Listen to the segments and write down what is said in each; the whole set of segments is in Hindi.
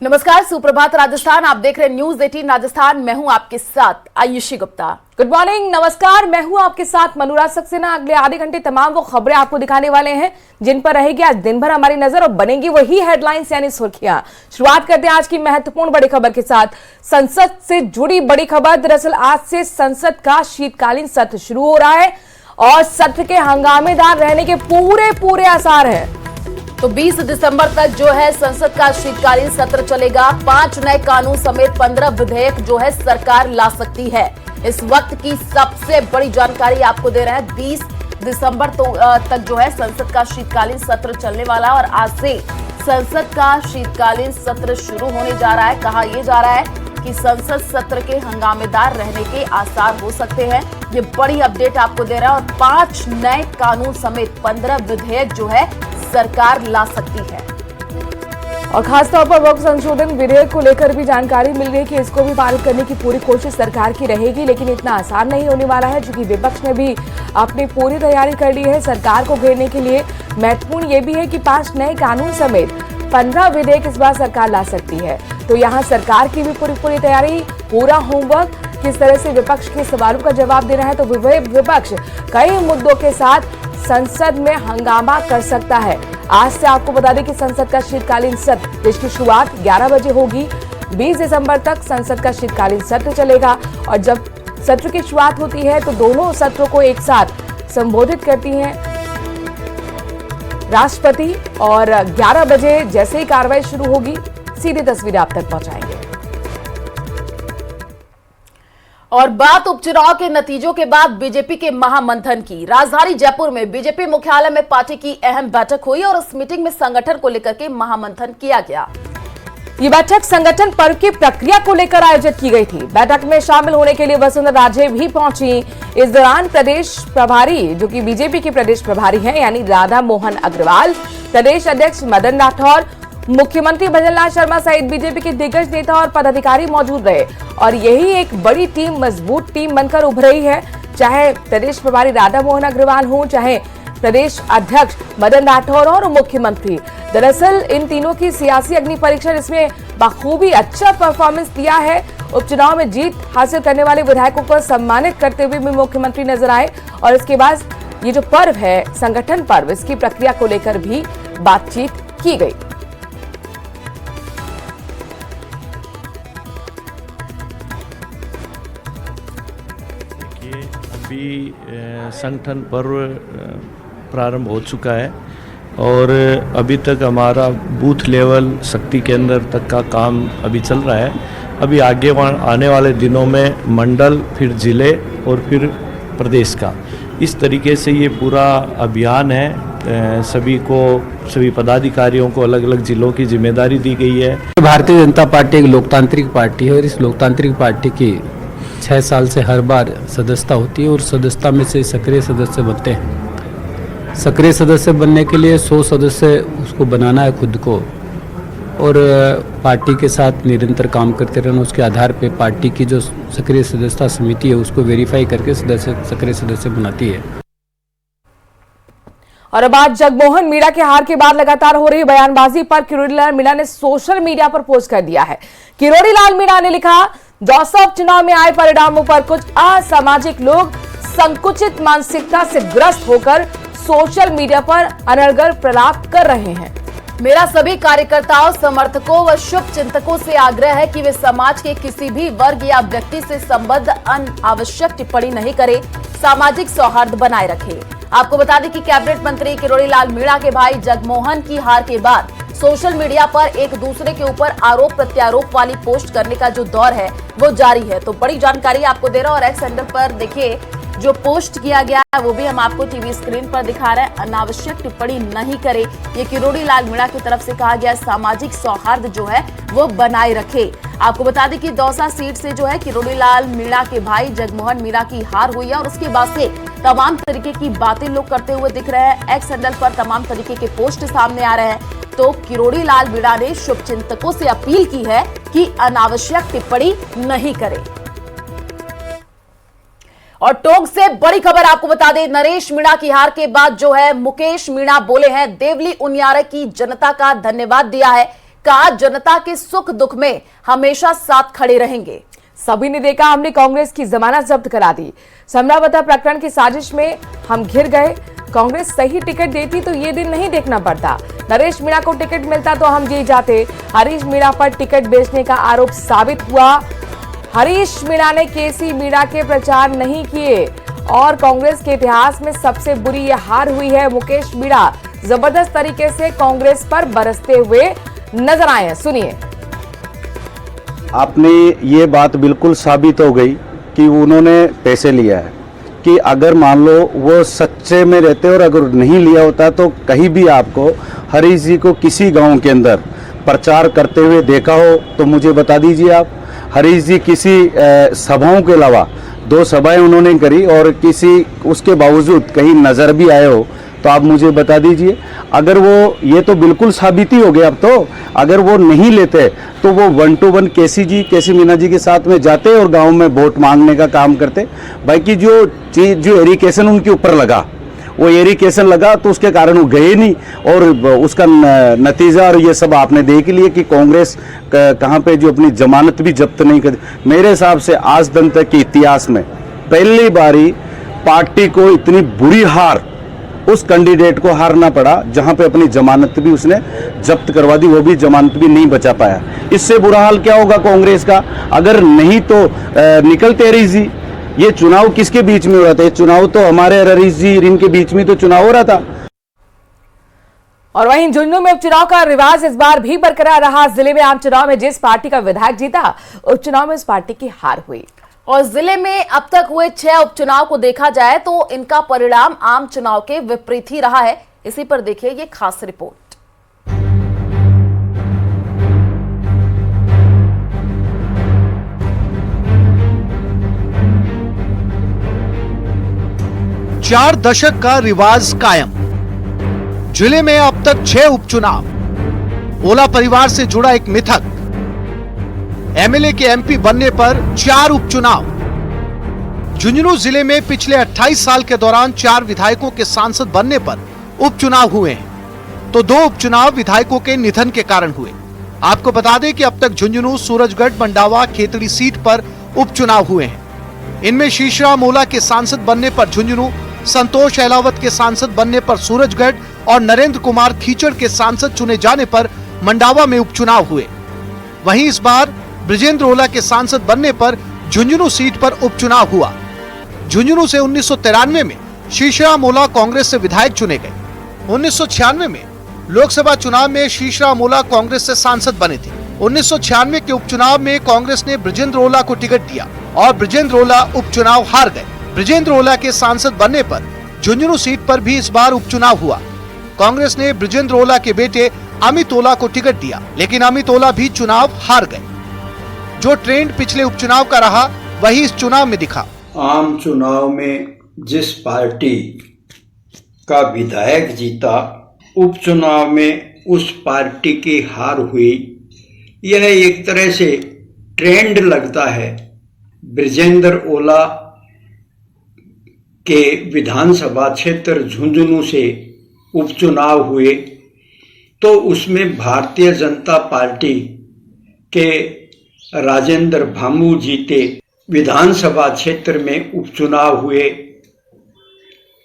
नमस्कार, सुप्रभात राजस्थान। आप देख रहे हैं न्यूज 18 राजस्थान। मैं हूं आपके साथ आयुषी गुप्ता। गुड मॉर्निंग, नमस्कार। मैं हूं आपके साथ मनोराज सक्सेना। अगले आधे घंटे तमाम वो खबरें आपको दिखाने वाले हैं जिन पर रहेगी आज दिन भर हमारी नजर और बनेंगी वही हेडलाइंस यानी सुर्खियां। शुरुआत करते हैं आज की महत्वपूर्ण बड़ी खबर के साथ। संसद से जुड़ी बड़ी खबर। दरअसल आज से संसद का शीतकालीन सत्र शुरू हो रहा है और सत्र के हंगामेदार रहने के पूरे आसार है। तो 20 दिसंबर तक जो है संसद का शीतकालीन सत्र चलेगा। 5 नए कानून समेत 15 विधेयक जो है सरकार ला सकती है। इस वक्त की सबसे बड़ी जानकारी आपको दे रहे हैं। 20 दिसंबर तक जो है संसद का शीतकालीन सत्र चलने वाला है और आज से संसद का शीतकालीन सत्र शुरू होने जा रहा है। कहा यह जा रहा है कि संसद सत्र के हंगामेदार रहने के आसार हो सकते हैं। ये बड़ी अपडेट आपको दे रहा है और 5 नए कानून समेत 15 विधेयक जो है सरकार ला सकती है। और खासतौर पर वक्फ संशोधन विधेयक को लेकर भी जानकारी मिल रही है कि इसको भी पारित करने की पूरी कोशिश सरकार की रहेगी, लेकिन इतना आसान नहीं होने वाला है क्योंकि विपक्ष ने भी अपनी पूरी तैयारी कर ली है सरकार को घेरने के लिए। महत्वपूर्ण ये भी है कि 5 नए कानून समेत 15 विधेयक इस बार सरकार ला सकती है। तो यहाँ सरकार की भी पूरी तैयारी, पूरा होमवर्क, किस तरह से विपक्ष के सवालों का जवाब देना है। तो विपक्ष कई मुद्दों के साथ संसद में हंगामा कर सकता है। आज से आपको बता दें कि संसद का शीतकालीन सत्र जिसकी शुरुआत 11 बजे होगी। 20 दिसंबर तक संसद का शीतकालीन सत्र चलेगा और जब सत्र की शुरुआत होती है तो दोनों सत्रों को एक साथ संबोधित करती हैं राष्ट्रपति और 11 बजे जैसे ही कार्रवाई शुरू होगी सीधी तस्वीरें आप तक पहुंचाएंगे। और बात उपचुनाव के नतीजों के बाद बीजेपी के महामंथन की। राजधानी जयपुर में बीजेपी मुख्यालय में पार्टी की अहम बैठक हुई और इस मीटिंग में संगठन को लेकर के महामंथन किया गया। ये बैठक संगठन पर्व की प्रक्रिया को लेकर आयोजित की गई थी। बैठक में शामिल होने के लिए वसुंधरा राजे भी पहुंची। इस दौरान प्रदेश प्रभारी जो कि बीजेपी के प्रदेश प्रभारी हैं यानी राधा मोहन अग्रवाल, प्रदेश अध्यक्ष मदन राठौर, मुख्यमंत्री भजनलाल शर्मा सहित बीजेपी के दिग्गज नेता और पदाधिकारी मौजूद रहे और यही एक बड़ी टीम, मजबूत टीम बनकर उभरी है। चाहे प्रदेश प्रभारी राधा मोहन अग्रवाल हो, चाहे प्रदेश अध्यक्ष मदन राठौर और मुख्यमंत्री। दरअसल इन तीनों की सियासी अग्नि परीक्षा इसमें बखूबी अच्छा परफॉर्मेंस दिया है। उपचुनाव में जीत हासिल करने वाले विधायकों को सम्मानित करते हुए भी मुख्यमंत्री नजर आए और इसके बाद ये जो पर्व है संगठन पर्व, इसकी प्रक्रिया को लेकर भी बातचीत की गई। अभी संगठन पर्व प्रारंभ हो चुका है और अभी तक हमारा बूथ लेवल शक्ति केंद्र तक का काम अभी चल रहा है। अभी आगे आने वाले दिनों में मंडल, फिर जिले और फिर प्रदेश का, इस तरीके से ये पूरा अभियान है। सभी पदाधिकारियों को अलग अलग जिलों की जिम्मेदारी दी गई है। भारतीय जनता पार्टी एक लोकतांत्रिक पार्टी है और इस लोकतांत्रिक पार्टी की 6 साल से हर बार सदस्यता होती है और सदस्यता में से सक्रिय सदस्य बनते हैं। सक्रिय सदस्य बनने के लिए 100 सदस्य उसको बनाना है खुद को और पार्टी के साथ निरंतर काम करते रहना। उसके आधार पे पार्टी की जो सक्रिय सदस्यता समिति है उसको वेरीफाई करके सक्रिय सदस्य बनाती है। और अब आज जगमोहन मीणा के हार के बाद लगातार हो रही बयानबाजी पर किरोड़ी लाल मीणा ने सोशल मीडिया पर पोस्ट कर दिया है। किरोड़ी लाल मीणा ने लिखा, दौसा उपचुनाव में आए परिणामों पर कुछ असामाजिक लोग संकुचित मानसिकता से ग्रस्त होकर सोशल मीडिया पर अनर्गल प्रलाप कर रहे हैं। मेरा सभी कार्यकर्ताओं, समर्थकों व शुभ चिंतकों से आग्रह है कि वे समाज के किसी भी वर्ग या व्यक्ति से संबद्ध अनावश्यक टिप्पणी नहीं करें, सामाजिक सौहार्द बनाए रखें। आपको बता दें कि कैबिनेट मंत्री किरोड़ी लाल मीणा के भाई जगमोहन की हार के बाद सोशल मीडिया पर एक दूसरे के ऊपर आरोप प्रत्यारोप वाली पोस्ट करने का जो दौर है वो जारी है। तो बड़ी जानकारी आपको दे रहा हूं और एक्स हैंडल पर देखिए जो पोस्ट किया गया है वो भी हम आपको टीवी स्क्रीन पर दिखा रहे हैं। अनावश्यक टिप्पणी नहीं करे, ये किरोड़ी लाल मीणा की तरफ से कहा गया। सामाजिक सौहार्द जो है वो बनाए रखे। आपको बता दें कि दौसा सीट से जो है किरोड़ी लाल मीणा के भाई जगमोहन मीणा की हार हुई है और उसके बाद से तमाम तरीके की बातें लोग करते हुए दिख रहे हैं। एक्स हैंडल पर तमाम तरीके के पोस्ट सामने आ रहे हैं। तो किरोड़ी लाल मीणा ने शुभचिंतकों से अपील की है कि अनावश्यक टिप्पणी नहीं करें। और टोंक से बड़ी खबर आपको बता दें, नरेश मीणा की हार के बाद जो है मुकेश मीणा बोले हैं, देवली उनियारे की जनता का धन्यवाद दिया है। कहा जनता के सुख दुख में हमेशा साथ खड़े रहेंगे। सभी ने देखा, हमने कांग्रेस की जमानत जब्त करा दी। समरावता प्रकरण की साजिश में हम घिर गए। कांग्रेस सही टिकट देती तो ये दिन नहीं देखना पड़ता। नरेश मीणा को टिकट मिलता तो हम जीत जाते। हरीश मीणा पर टिकट बेचने का आरोप साबित हुआ। हरीश मीणा ने केसी मीणा के प्रचार नहीं किए और कांग्रेस के इतिहास में सबसे बुरी यह हार हुई है। मुकेश मीणा जबरदस्त तरीके से कांग्रेस पर बरसते हुए नजर आए हैं। सुनिए। आपने ये बात बिल्कुल साबित हो गई कि उन्होंने पैसे लिया है, कि अगर मान लो वो सच्चे में रहते और अगर नहीं लिया होता तो कहीं भी आपको हरीश जी को किसी गांव के अंदर प्रचार करते हुए देखा हो तो मुझे बता दीजिए आप। हरीश जी किसी सभाओं के अलावा 2 सभाएं उन्होंने करी और किसी उसके बावजूद कहीं नज़र भी आए हो तो आप मुझे बता दीजिए। अगर वो, ये तो बिल्कुल साबिती हो गया अब तो, अगर वो नहीं लेते तो वो 1 to 1 केसी मीणा जी के साथ में जाते और गांव में वोट मांगने का काम करते। बाकी जो चीज, जो एरिकेशन उनके ऊपर लगा, वो एरिकेशन लगा तो उसके कारण वो गए नहीं और उसका नतीजा और ये सब आपने देख लिया कि कांग्रेस कहाँ पे जो अपनी जमानत भी जब्त नहीं कर। मेरे हिसाब से आज दिन तक के इतिहास में पहली बारी पार्टी को इतनी बुरी हार, उस कैंडिडेट को हारना पड़ा जहां पे अपनी जमानत भी उसने जब्त करवा दी, वो भी जमानत भी नहीं बचा पाया। इससे बुरा हाल क्या होगा कांग्रेस का? अगर नहीं तो निकलते हरीश जी। ये चुनाव किसके बीच में हो रहा था? ये चुनाव तो हमारे हरीश जी इनके बीच में तो चुनाव हो रहा था। और वहीं झुंझुनू में उपचुनाव का रिवाज इस बार भी बरकरार रहा। जिले में आम चुनाव में जिस पार्टी का विधायक जीता, उपचुनाव में उस पार्टी की हार हुई। और जिले में अब तक हुए 6 उपचुनाव को देखा जाए तो इनका परिणाम आम चुनाव के विपरीत ही रहा है। इसी पर देखिए ये खास रिपोर्ट। चार दशक का रिवाज कायम। जिले में अब तक 6 उपचुनाव। ओला परिवार से जुड़ा एक मिथक। एमएलए के एमपी बनने पर 4 उपचुनाव। झुंझुनू जिले में पिछले 28 साल के दौरान 4 विधायकों के सांसद बनने पर उपचुनाव हुए हैं, तो 2 उपचुनाव विधायकों के निधन के कारण हुए। आपको बता दें कि अब तक झुंझुनू, सूरजगढ़, मंडावा, खेतड़ी सीट पर उपचुनाव हुए हैं। इनमें शीशराम ओला के सांसद बनने पर झुंझुनू, संतोष अहलावत के सांसद बनने पर सूरजगढ़ और नरेंद्र कुमार खीचड़ के सांसद चुने जाने पर मंडावा में उपचुनाव हुए। वहीं इस बार ब्रजेंद्र ओला के सांसद बनने पर झुंझुनू सीट पर उपचुनाव हुआ। झुंझुनू से 1993 में शीशराम ओला कांग्रेस से विधायक चुने गए। 1996 में लोकसभा चुनाव में शीशराम ओला कांग्रेस से सांसद बने थे। 1996 के उपचुनाव में कांग्रेस ने ब्रजेंद्र ओला को टिकट दिया और ब्रजेंद्र ओला उपचुनाव हार गए। ब्रजेंद्र ओला के सांसद बनने पर झुंझुनू सीट पर भी इस बार उपचुनाव हुआ। कांग्रेस ने ब्रजेंद्र ओला के बेटे अमित ओला को टिकट दिया, लेकिन अमित ओला भी चुनाव हार गए। जो ट्रेंड पिछले उपचुनाव का रहा वही इस चुनाव में दिखा। आम चुनाव में जिस पार्टी का विधायक जीता, उपचुनाव में उस पार्टी की हार हुई। यह एक तरह से ट्रेंड लगता है। ब्रजेंद्र ओला के विधानसभा क्षेत्र झुंझुनू से उपचुनाव हुए तो उसमें भारतीय जनता पार्टी के राजेंद्र भामू जीते। विधानसभा क्षेत्र में उपचुनाव हुए।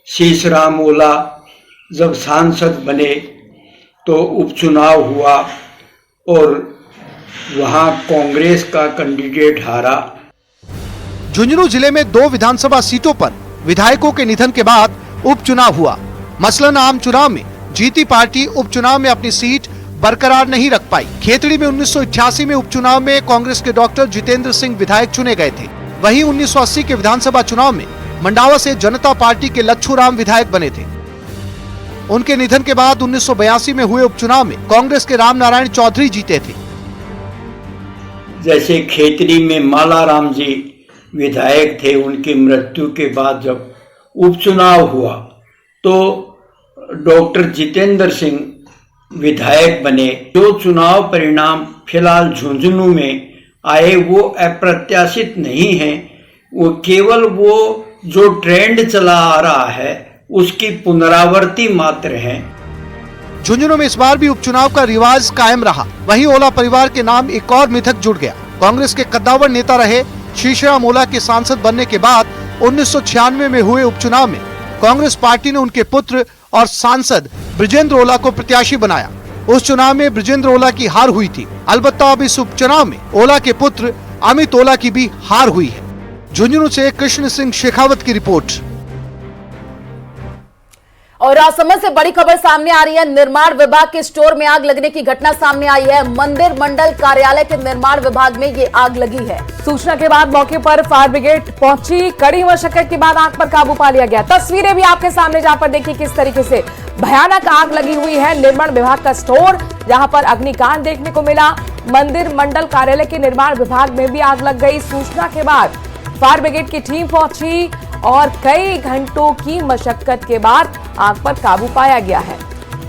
शीशराम ओला जब सांसद बने तो उपचुनाव हुआ और वहां कांग्रेस का कैंडिडेट हारा। झुंझुनू जिले में 2 विधानसभा सीटों पर विधायकों के निधन के बाद उपचुनाव हुआ। मसलन आम चुनाव में जीती पार्टी उपचुनाव में अपनी सीट बरकरार नहीं रख पाई। खेतड़ी में 1988 में उपचुनाव में कांग्रेस के डॉक्टर जितेंद्र सिंह विधायक चुने गए थे। वहीं 1980 के विधानसभा चुनाव में मंडावा से जनता पार्टी के लच्छू राम विधायक बने थे। उनके निधन के बाद 1982 में हुए उपचुनाव में कांग्रेस के राम नारायण चौधरी जीते थे। जैसे खेतड़ी में माला राम जी विधायक थे, उनकी मृत्यु के बाद जब उपचुनाव हुआ तो डॉक्टर जितेंद्र सिंह विधायक बने। जो चुनाव परिणाम फिलहाल झुंझुनू में आए वो अप्रत्याशित नहीं है, वो केवल वो जो ट्रेंड चला आ रहा है उसकी पुनरावृत्ति मात्र है। झुंझुनू में इस बार भी उपचुनाव का रिवाज कायम रहा। वहीं ओला परिवार के नाम एक और मिथक जुड़ गया। कांग्रेस के कद्दावर नेता रहे शीशराम ओला के सांसद बनने के बाद 1996 में हुए उपचुनाव में कांग्रेस पार्टी ने उनके पुत्र और सांसद बृजेंद्र ओला को प्रत्याशी बनाया। उस चुनाव में बृजेंद्र ओला की हार हुई थी। अलबत्ता अब इस उपचुनाव में ओला के पुत्र अमित ओला की भी हार हुई है। झुंझुनू से कृष्ण सिंह शेखावत की रिपोर्ट। और राजसमंद से बड़ी खबर सामने आ रही है। निर्माण विभाग के स्टोर में आग लगने की घटना सामने आई है। मंदिर मंडल कार्यालय के निर्माण विभाग में ये आग लगी है। सूचना के बाद मौके पर फायर ब्रिगेड पहुंची। कड़ी मशक्कत के बाद आग पर काबू पा लिया गया। तस्वीरें भी आपके सामने, जहां पर देखिए किस तरीके से भयानक आग लगी हुई है। निर्माण विभाग का स्टोर, जहां पर अग्निकांड देखने को मिला। मंदिर मंडल कार्यालय के निर्माण विभाग में भी आग लग गई। सूचना के बाद फायर ब्रिगेड की टीम पहुंची और कई घंटों की मशक्कत के बाद आग पर काबू पाया गया है।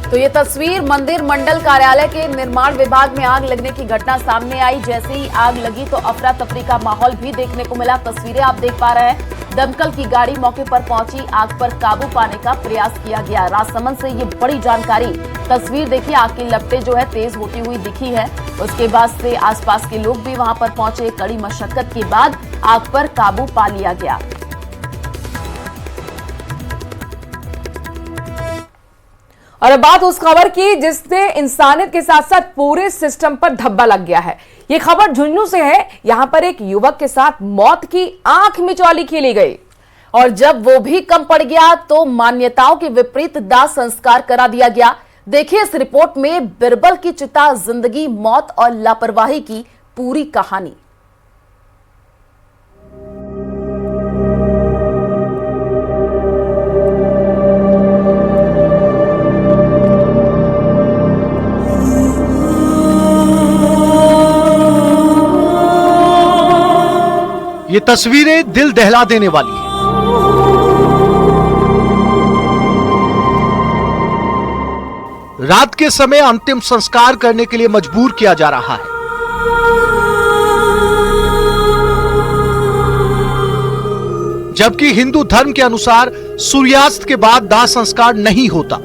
तो ये तस्वीर मंदिर मंडल कार्यालय के निर्माण विभाग में आग लगने की घटना सामने आई। जैसे ही आग लगी तो अफरा तफरी का माहौल भी देखने को मिला। तस्वीरें आप देख पा रहे हैं। दमकल की गाड़ी मौके पर पहुंची, आग पर काबू पाने का प्रयास किया गया। राजसमंद से ये बड़ी जानकारी। तस्वीर देखिए, आग की लपटें जो है तेज होती हुई दिखी है। उसके बाद से आसपास के लोग भी वहां पर पहुंचे। कड़ी मशक्कत के बाद आग पर काबू पा लिया गया। और अब बात उस खबर की जिससे इंसानियत के साथ साथ पूरे सिस्टम पर धब्बा लग गया है। ये खबर झुंझुनू से है। यहां पर एक युवक के साथ मौत की आंख मिचौली खेली गई और जब वो भी कम पड़ गया तो मान्यताओं के विपरीत दाह संस्कार करा दिया गया। देखिए इस रिपोर्ट में बिरबल की चिता, जिंदगी, मौत और लापरवाही की पूरी कहानी। ये तस्वीरें दिल दहला देने वाली हैं। रात के समय अंतिम संस्कार करने के लिए मजबूर किया जा रहा है। जबकि हिंदू धर्म के अनुसार सूर्यास्त के बाद दाह संस्कार नहीं होता।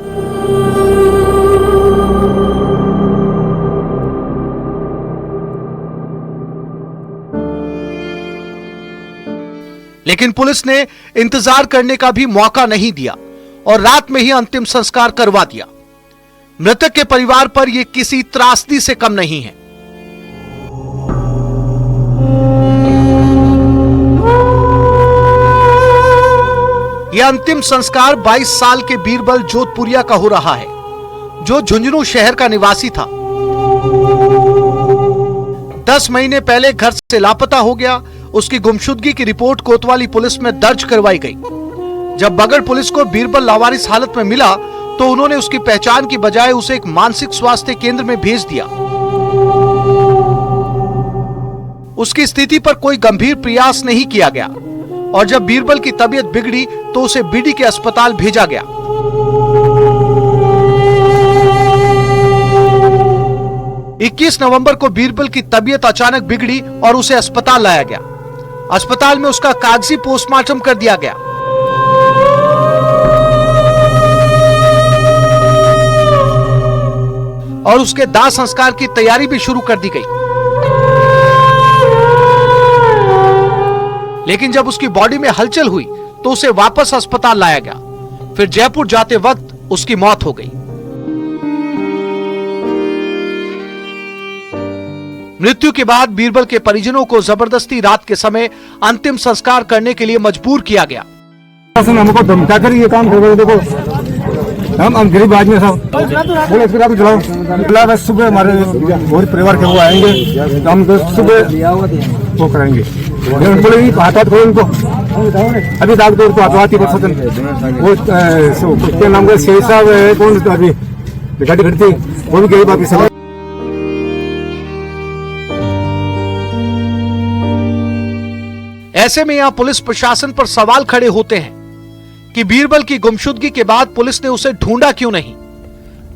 लेकिन पुलिस ने इंतजार करने का भी मौका नहीं दिया और रात में ही अंतिम संस्कार करवा दिया। मृतक के परिवार पर यह किसी त्रासदी से कम नहीं है। यह अंतिम संस्कार 22 साल के बीरबल जोधपुरिया का हो रहा है, जो झुंझुनू शहर का निवासी था। 10 महीने पहले घर से लापता हो गया। उसकी गुमशुदगी की रिपोर्ट कोतवाली पुलिस में दर्ज करवाई गई। जब बगड़ पुलिस को बीरबल लावारिस हालत में मिला तो उन्होंने उसकी पहचान की बजाय उसे एक मानसिक स्वास्थ्य केंद्र में भेज दिया। उसकी स्थिति पर कोई गंभीर प्रयास नहीं किया गया और जब बीरबल की तबीयत बिगड़ी तो उसे बीडी के अस्पताल भेजा गया। इक्कीस नवंबर को बीरबल की तबीयत अचानक बिगड़ी और उसे अस्पताल लाया गया। अस्पताल में उसका कागजी पोस्टमार्टम कर दिया गया। और उसके दाह संस्कार की तैयारी भी शुरू कर दी गई। लेकिन जब उसकी बॉडी में हलचल हुई तो उसे वापस अस्पताल लाया गया। फिर जयपुर जाते वक्त उसकी मौत हो गई। मृत्यु के बाद बीरबल के परिजनों को जबरदस्ती रात के समय अंतिम संस्कार करने के लिए मजबूर किया गया। हमको धमका कर ये काम कर रहे। देखो हम गरीब आदमी सब बोले इसके आप चलाओ। बस सुबह हमारे पूरे परिवार के वो आएंगे तो हम सुबह वो करेंगे। बोले हाथ खोलो उनको। अभी दाग दो हाथी पर वो क्या नाम का शेर साहब है, कौन अभी गाड़ी खड़ी थी, वो भी गरीब आदमी सब। ऐसे में यहां पुलिस प्रशासन पर सवाल खड़े होते हैं कि बीरबल की गुमशुदगी के बाद पुलिस ने उसे ढूंढा क्यों नहीं।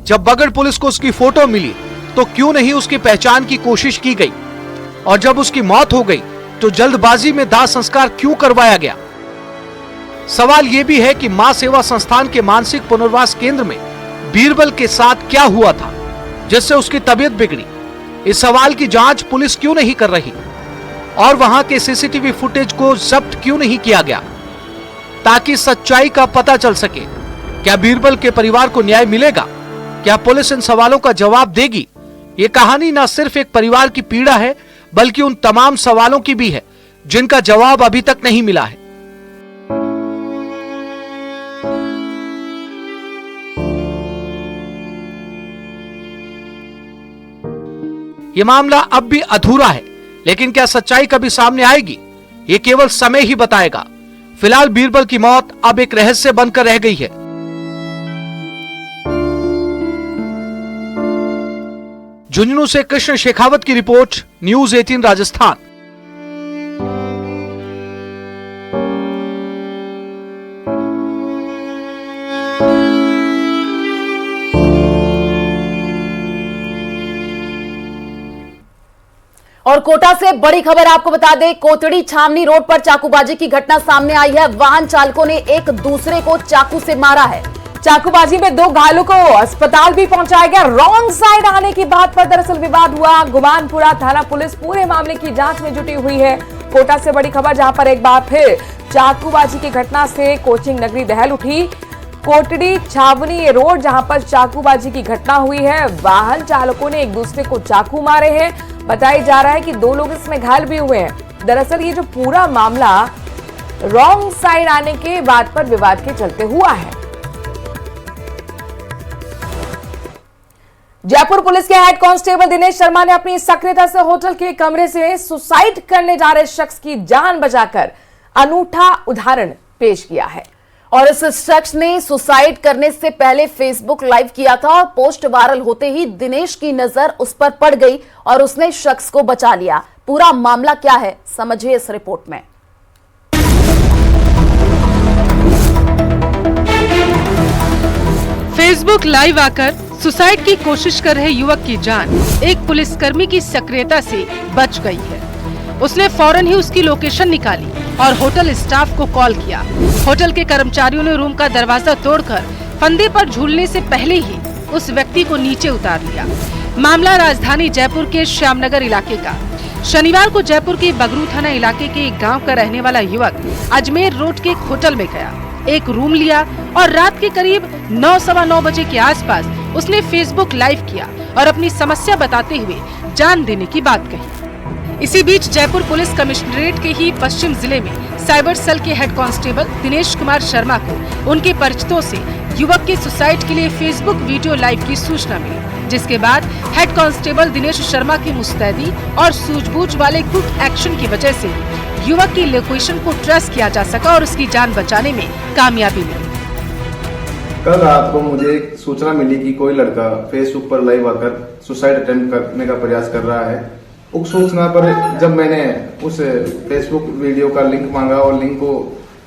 जब बगड़ पुलिस को उसकी फोटो मिली तो क्यों नहीं उसकी पहचान की कोशिश की गई, और जब उसकी मौत हो गई तो जल्दबाजी में दाह संस्कार क्यों करवाया गया। सवाल यह भी है कि मां सेवा संस्थान के मानसिक पुनर्वास केंद्र में बीरबल के साथ क्या हुआ था जिससे उसकी तबीयत बिगड़ी। इस सवाल की जांच पुलिस क्यों नहीं कर रही और वहां के सीसीटीवी फुटेज को जब्त क्यों नहीं किया गया ताकि सच्चाई का पता चल सके। क्या बीरबल के परिवार को न्याय मिलेगा? क्या पुलिस इन सवालों का जवाब देगी? ये कहानी न सिर्फ एक परिवार की पीड़ा है बल्कि उन तमाम सवालों की भी है जिनका जवाब अभी तक नहीं मिला है। ये मामला अब भी अधूरा है, लेकिन क्या सच्चाई कभी सामने आएगी? ये केवल समय ही बताएगा। फिलहाल बीरबल की मौत अब एक रहस्य बनकर रह गई है। झुंझुनू से कृष्ण शेखावत की रिपोर्ट, न्यूज़ 18 राजस्थान। और कोटा से बड़ी खबर आपको बता दें, कोतड़ी छावनी रोड पर चाकूबाजी की घटना सामने आई है। वाहन चालकों ने एक दूसरे को चाकू से मारा है। चाकूबाजी में 2 घायलों को अस्पताल भी पहुंचाया गया। रॉन्ग साइड आने की बात पर दरअसल विवाद हुआ। गुमानपुरा थाना पुलिस पूरे मामले की जांच में जुटी हुई है। कोटा से बड़ी खबर, जहां पर एक बार फिर चाकूबाजी की घटना से कोचिंग नगरी दहल उठी। कोटड़ी छावनी रोड जहां पर चाकूबाजी की घटना हुई है, वाहन चालकों ने एक दूसरे को चाकू मारे हैं। बताया जा रहा है कि 2 लोग इसमें घायल भी हुए हैं। दरअसल ये जो पूरा मामला रॉन्ग साइड आने के बात पर विवाद के चलते हुआ है। जयपुर पुलिस के हेड कांस्टेबल दिनेश शर्मा ने अपनी सक्रियता से होटल के कमरे से सुसाइड करने जा रहे शख्स की जान बचाकर अनूठा उदाहरण पेश किया है। और इस शख्स ने सुसाइड करने से पहले फेसबुक लाइव किया था और पोस्ट वायरल होते ही दिनेश की नजर उस पर पड़ गई और उसने शख्स को बचा लिया। पूरा मामला क्या है, समझिए इस रिपोर्ट में। फेसबुक लाइव आकर सुसाइड की कोशिश कर रहे युवक की जान एक पुलिसकर्मी की सक्रियता से बच गई है। उसने फौरन ही उसकी लोकेशन निकाली और होटल स्टाफ को कॉल किया। होटल के कर्मचारियों ने रूम का दरवाजा तोड़कर फंदे पर झूलने से पहले ही उस व्यक्ति को नीचे उतार लिया। मामला राजधानी जयपुर के श्यामनगर इलाके का। शनिवार को जयपुर के बगरू थाना इलाके के एक गांव का रहने वाला युवक अजमेर रोड के एक होटल में गया, एक रूम लिया और रात के करीब 9 सवा 9 बजे के आसपास उसने फेसबुक लाइव किया और अपनी समस्या बताते हुए जान देने की बात कही। इसी बीच जयपुर पुलिस कमिश्नरेट के ही पश्चिम जिले में साइबर सेल के हेड कांस्टेबल दिनेश कुमार शर्मा को उनके परिचितों से युवक के सुसाइड के लिए फेसबुक वीडियो लाइव की सूचना मिली, जिसके बाद हेड कांस्टेबल दिनेश शर्मा की मुस्तैदी और सूझबूझ वाले क्विक एक्शन की वजह से युवक की लोकेशन को ट्रेस किया जा सका और उसकी जान बचाने में कामयाबी मिली। कल रात को मुझे एक सूचना मिली कि कोई लड़का फेसबुक पर लाइव आकर सुसाइड अटेम्प्ट करने का प्रयास कर रहा है। उस सूचना पर जब मैंने उस फेसबुक वीडियो का लिंक मांगा और लिंक को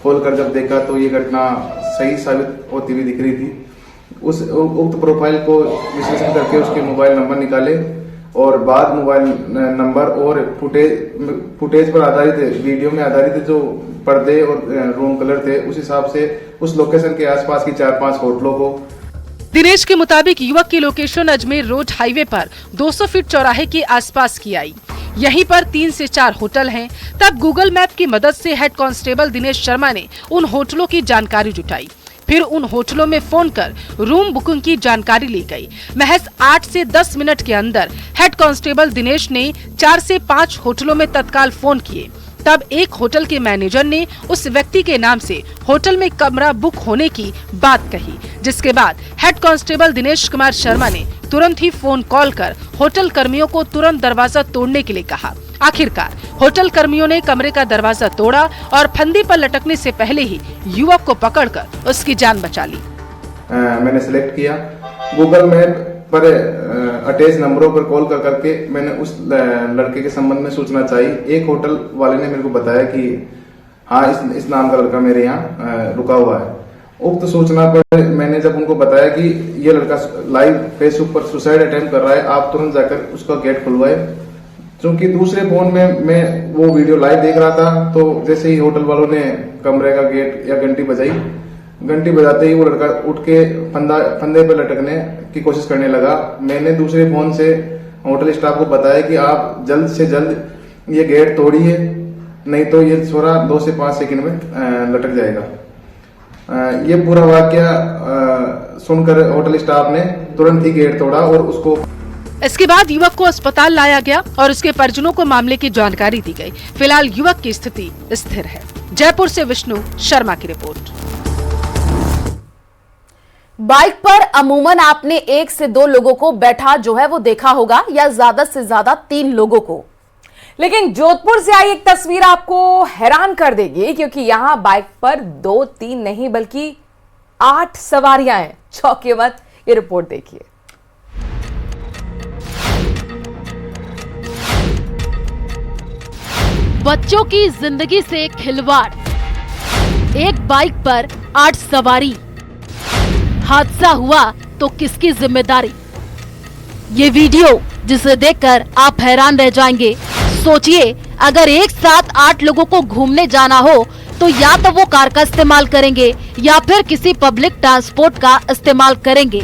खोलकर जब देखा तो ये घटना सही साबित होती हुई दिख रही थी। उस उक्त प्रोफाइल को विश्लेषण करके उसके मोबाइल नंबर निकाले और बाद मोबाइल नंबर और फुटेज पर आधारित, वीडियो में आधारित जो पर्दे और रूम कलर थे, उस हिसाब से उस लोकेशन के आसपास की 4-5 होटलों को। दिनेश के मुताबिक युवक की लोकेशन अजमेर रोड हाईवे पर 200 फीट चौराहे के आसपास की आई। यहीं पर 3 से 4 होटल हैं। तब गूगल मैप की मदद से हेड कांस्टेबल दिनेश शर्मा ने उन होटलों की जानकारी जुटाई। फिर उन होटलों में फोन कर रूम बुकिंग की जानकारी ली गई। महज 8 से 10 मिनट के अंदर हेड कांस्टेबल दिनेश ने 4 से 5 होटलों में तत्काल फोन किए। तब एक होटल के मैनेजर ने उस व्यक्ति के नाम से होटल में कमरा बुक होने की बात कही, जिसके बाद हेड कांस्टेबल दिनेश कुमार शर्मा ने तुरंत ही फोन कॉल कर होटल कर्मियों को तुरंत दरवाजा तोड़ने के लिए कहा। आखिरकार होटल कर्मियों ने कमरे का दरवाजा तोड़ा और फंदे पर लटकने से पहले ही युवक को पकड़कर उसकी जान बचा ली। मैंने सिलेक्ट किया गूगल मैप पर अटैच नंबरों पर कॉल करके मैंने उस लड़के के संबंध में सूचना चाहिए। एक होटल वाले ने मेरे को बताया कि हाँ इस नाम का लड़का मेरे यहाँ रुका हुआ है। उक्त सूचना पर मैंने जब उनको बताया कि ये लड़का लाइव फेसबुक पर सुसाइड अटेम्प्ट कर रहा है, आप तुरंत जाकर उसका गेट खुलवाए। क्योंकि दूसरे फोन में मैं वो वीडियो लाइव देख रहा था, तो जैसे ही होटल वालों ने कमरे का गेट या घंटी बजाई, घंटी बजाते ही वो लड़का उठ के फंदे पे लटकने की कोशिश करने लगा। मैंने दूसरे फोन से होटल स्टाफ को बताया कि आप जल्द से जल्द ये गेट तोड़िए, नहीं तो ये छोरा 2 से 5 सेकंड में लटक जाएगा। ये पूरा वाकया सुनकर होटल स्टाफ ने तुरंत ही गेट तोड़ा और उसको। इसके बाद युवक को अस्पताल लाया गया और उसके परिजनों को मामले की जानकारी दी गई। फिलहाल युवक की स्थिति स्थिर है। जयपुर से विष्णु शर्मा की रिपोर्ट। बाइक पर अमूमन आपने 1 से 2 लोगों को बैठा जो है वो देखा होगा, या ज्यादा से ज्यादा 3 लोगों को। लेकिन जोधपुर से आई एक तस्वीर आपको हैरान कर देगी, क्योंकि यहां बाइक पर 2-3 नहीं बल्कि 8 सवारियां हैं। चौंकिए मत, ये रिपोर्ट देखिए। बच्चों की जिंदगी से खिलवाड़, एक बाइक पर 8 सवारी, हादसा हुआ तो किसकी जिम्मेदारी? ये वीडियो जिसे देखकर आप हैरान रह जाएंगे। सोचिए, अगर एक साथ 8 लोगों को घूमने जाना हो तो या तो वो कार का इस्तेमाल करेंगे या फिर किसी पब्लिक ट्रांसपोर्ट का इस्तेमाल करेंगे।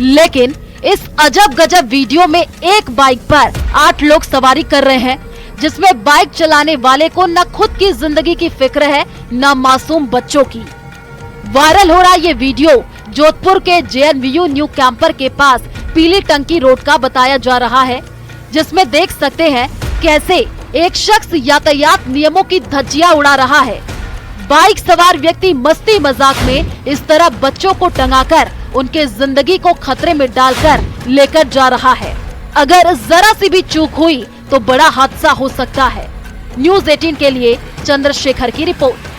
लेकिन इस अजब गजब वीडियो में एक बाइक पर 8 लोग सवारी कर रहे हैं, जिसमें बाइक चलाने वाले को न खुद की जिंदगी की फिक्र है न मासूम बच्चों की। वायरल हो रहा ये वीडियो जोधपुर के JNVU न्यू कैंपर के पास पीली टंकी रोड का बताया जा रहा है, जिसमें देख सकते हैं कैसे एक शख्स यातायात नियमों की धज्जियां उड़ा रहा है। बाइक सवार व्यक्ति मस्ती मजाक में इस तरह बच्चों को टंगाकर उनके जिंदगी को खतरे में डालकर लेकर जा रहा है। अगर जरा सी भी चूक हुई तो बड़ा हादसा हो सकता है। न्यूज़ 18 के लिए चंद्रशेखर की रिपोर्ट।